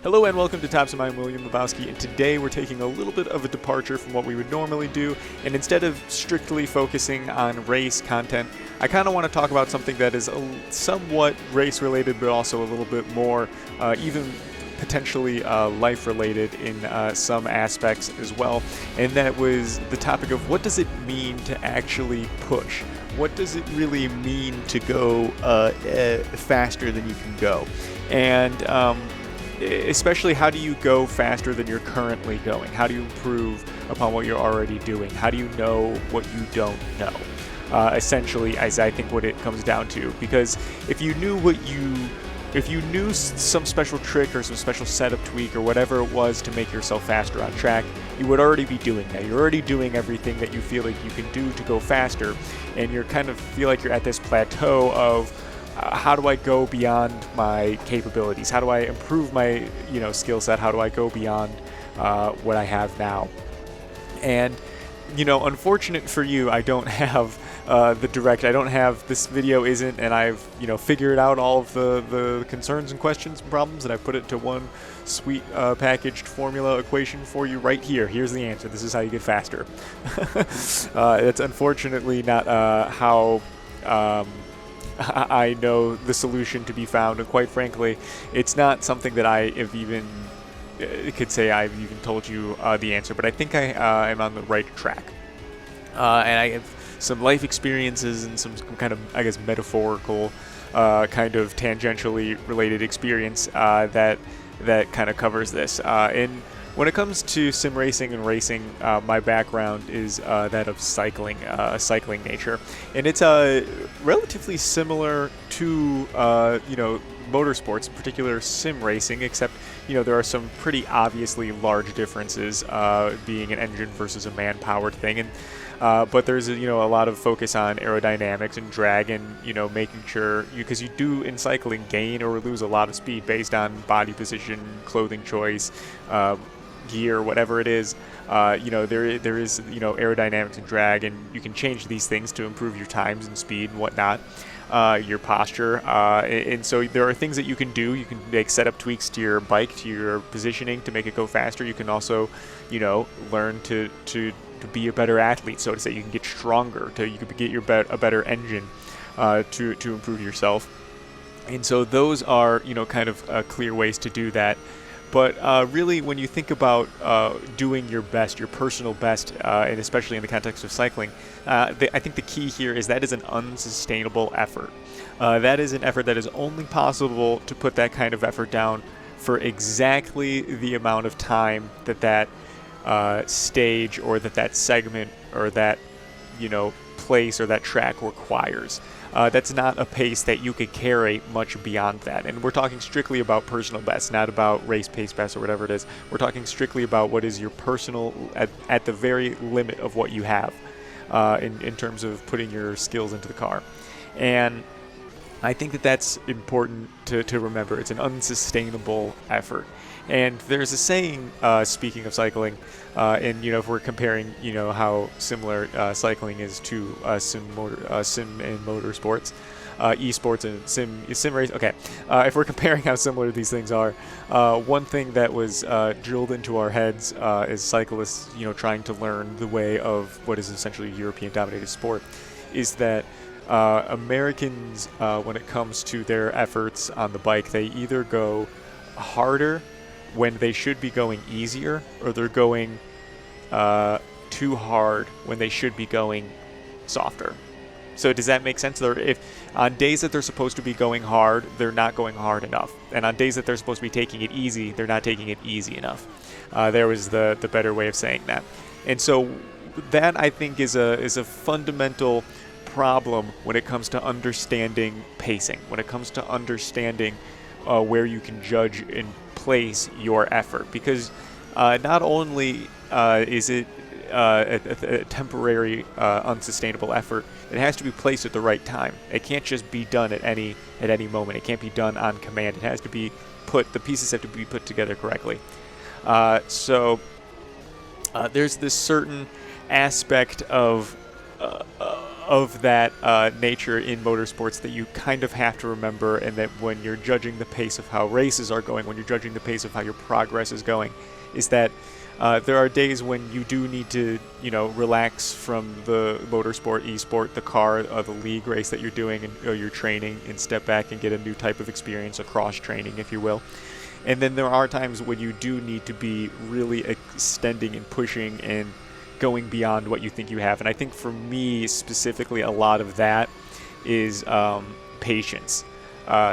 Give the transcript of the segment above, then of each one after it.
Hello and welcome to Tops of Mind. William Lebowski, and today we're taking a little bit of a departure from what we would normally do, and instead of strictly focusing on race content, I kind of want to talk about something that is somewhat race related, but also a little bit more even potentially life related in some aspects as well, and that was the topic of what does it mean to actually push? What does it really mean to go faster than you can go? And especially, how do you go faster than you're currently going? How do you improve upon what you're already doing? How do you know what you don't know? Essentially, as I think what it comes down to. Because if you knew some special trick or some special setup tweak or whatever it was to make yourself faster on track, you would already be doing that. You're already doing everything that you feel like you can do to go faster, and you're kind of feel like you're at this plateau of how do I go beyond my capabilities? How do I improve my skill set? How do I go beyond what I have now? And unfortunate for you, I don't have the direct. I don't have this video isn't, and I've figured out all of the concerns and questions and problems, and I put it to one sweet packaged formula equation for you right here. Here's the answer. This is how you get faster. It's unfortunately not how I know the solution to be found, and quite frankly, it's not something that I have even could say I've even told you the answer, but I think I am on the right track. And I have some life experiences and some kind of, I guess, metaphorical, kind of tangentially related experience that kind of covers this. And when it comes to sim racing and racing, my background is that of cycling nature, and it's relatively similar to motorsports, in particular sim racing, except there are some pretty obviously large differences, being an engine versus a man-powered thing, and but there's a lot of focus on aerodynamics and drag, and making sure because you do in cycling gain or lose a lot of speed based on body position, clothing choice, gear, whatever it is. There is aerodynamics and drag, and you can change these things to improve your times and speed and whatnot, your posture, and so there are things that you can do. You can make setup tweaks to your bike, to your positioning, to make it go faster. You can also learn to be a better athlete, so to say. You can get stronger, you can get a better engine to improve yourself, and so those are kind of clear ways to do that. But really, when you think about doing your best, your personal best, and especially in the context of cycling, I think the key here is that is an unsustainable effort. That is an effort that is only possible to put that kind of effort down for exactly the amount of time that stage or that segment or that place or that track requires. That's not a pace that you could carry much beyond that. And we're talking strictly about personal best, not about race pace best or whatever it is. We're talking strictly about what is your personal, at the very limit of what you have in terms of putting your skills into the car. And I think that's important to remember. It's an unsustainable effort. And there's a saying, speaking of cycling, and if we're comparing, how similar cycling is to sim and motorsports, esports and sim race. Okay, if we're comparing how similar these things are, one thing that was drilled into our heads as cyclists, trying to learn the way of what is essentially a European-dominated sport, is that Americans, when it comes to their efforts on the bike, they either go harder when they should be going easier, or they're going too hard when they should be going softer. So does that make sense? If on days that they're supposed to be going hard, they're not going hard enough, and on days that they're supposed to be taking it easy, they're not taking it easy enough. There was the better way of saying that. And so that, I think, is a fundamental problem when it comes to understanding pacing, when it comes to understanding where you can judge and place your effort, because not only is it a temporary unsustainable effort, it has to be placed at the right time. It can't just be done at any moment. It can't be done on command. It has to be the pieces have to be put together correctly. So there's this certain aspect of of that nature in motorsports that you kind of have to remember, and that when you're judging the pace of how races are going, when you're judging the pace of how your progress is going, is that there are days when you do need to, relax from the motorsport, esport, the car, the league race that you're doing, and your training, and step back and get a new type of experience, a cross training, if you will. And then there are times when you do need to be really extending and pushing and going beyond what you think you have. And I think for me specifically, a lot of that is patience.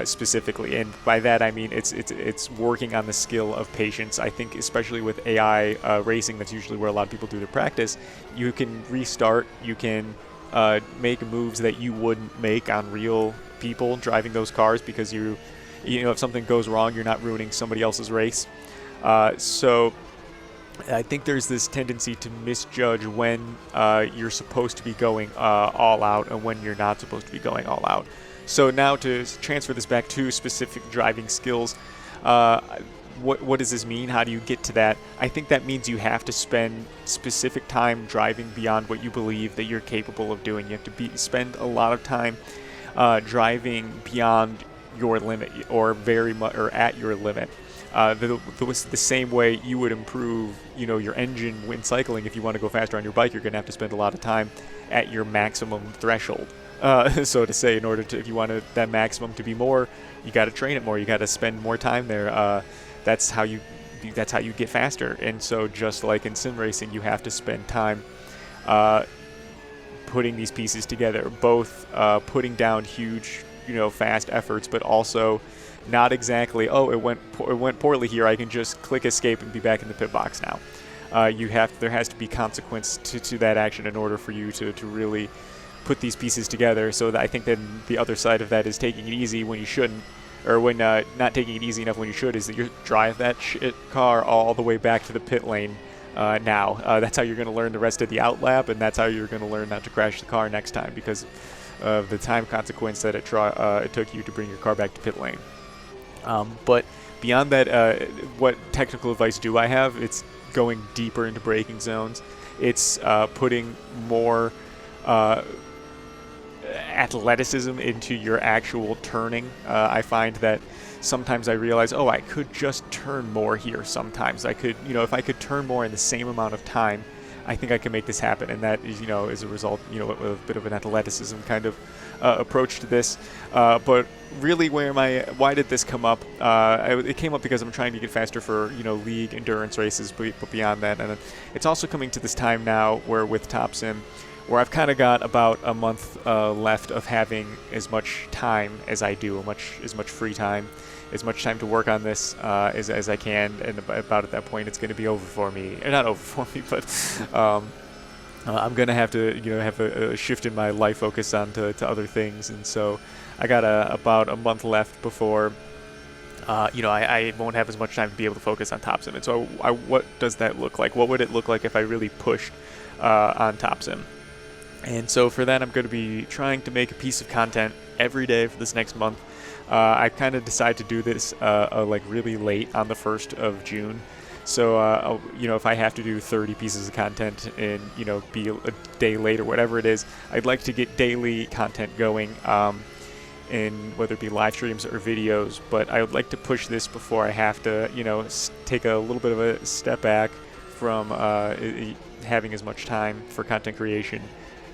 Specifically, and by that I mean it's working on the skill of patience. I think especially with AI racing, that's usually where a lot of people do their practice. You can restart, you can make moves that you wouldn't make on real people driving those cars, because if something goes wrong, you're not ruining somebody else's race. So I think there's this tendency to misjudge when you're supposed to be going all out and when you're not supposed to be going all out. So now to transfer this back to specific driving skills, what does this mean? How do you get to that? I think that means you have to spend specific time driving beyond what you believe that you're capable of doing. You have to spend a lot of time driving beyond your limit, or very much, or at your limit. The same way you would improve, your engine when cycling. If you want to go faster on your bike, you're going to have to spend a lot of time at your maximum threshold. So to say, in order to, if you want that maximum to be more, you got to train it more. You got to spend more time there. That's how you get faster. And so just like in sim racing, you have to spend time putting these pieces together, both putting down huge, fast efforts, but also not exactly, it went poorly here, I can just click escape and be back in the pit box now. There has to be consequence to that action in order for you to really put these pieces together. So that I think then the other side of that is taking it easy when you shouldn't, or when not taking it easy enough when you should, is that you drive that shit car all the way back to the pit lane. Now that's how you're going to learn the rest of the outlap, and that's how you're going to learn not to crash the car next time, because of the time consequence that it took you to bring your car back to pit lane. But beyond that, what technical advice do I have? It's going deeper into braking zones. It's putting more athleticism into your actual turning. I find that sometimes I realize, I could just turn more here. Sometimes I could, if I could turn more in the same amount of time, I think I can make this happen. And that is, is a result, with a bit of an athleticism kind of approach to this. But really, why did this come up? It came up because I'm trying to get faster for, league endurance races, but beyond that. And it's also coming to this time now where with Top Sim, where I've kind of got about a month left of having as much time as I do, as much free time, as much time to work on this as I can. And about at that point, it's going to be over for me. Not over for me, but I'm going to have to, have a shift in my life focus onto other things. And so I got about a month left before, I won't have as much time to be able to focus on Top Sim. And so what does that look like? What would it look like if I really pushed on Top Sim? And so for that, I'm going to be trying to make a piece of content every day for this next month. I kind of decided to do this like really late on the 1st of June. So, if I have to do 30 pieces of content and, be a day late or whatever it is, I'd like to get daily content going, in whether it be live streams or videos. But I would like to push this before I have to, take a little bit of a step back from having as much time for content creation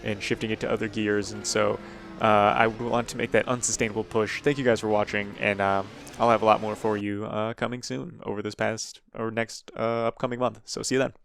and shifting it to other gears. And so I want to make that unsustainable push. Thank you guys for watching, and I'll have a lot more for you coming soon over this next upcoming month. So see you then.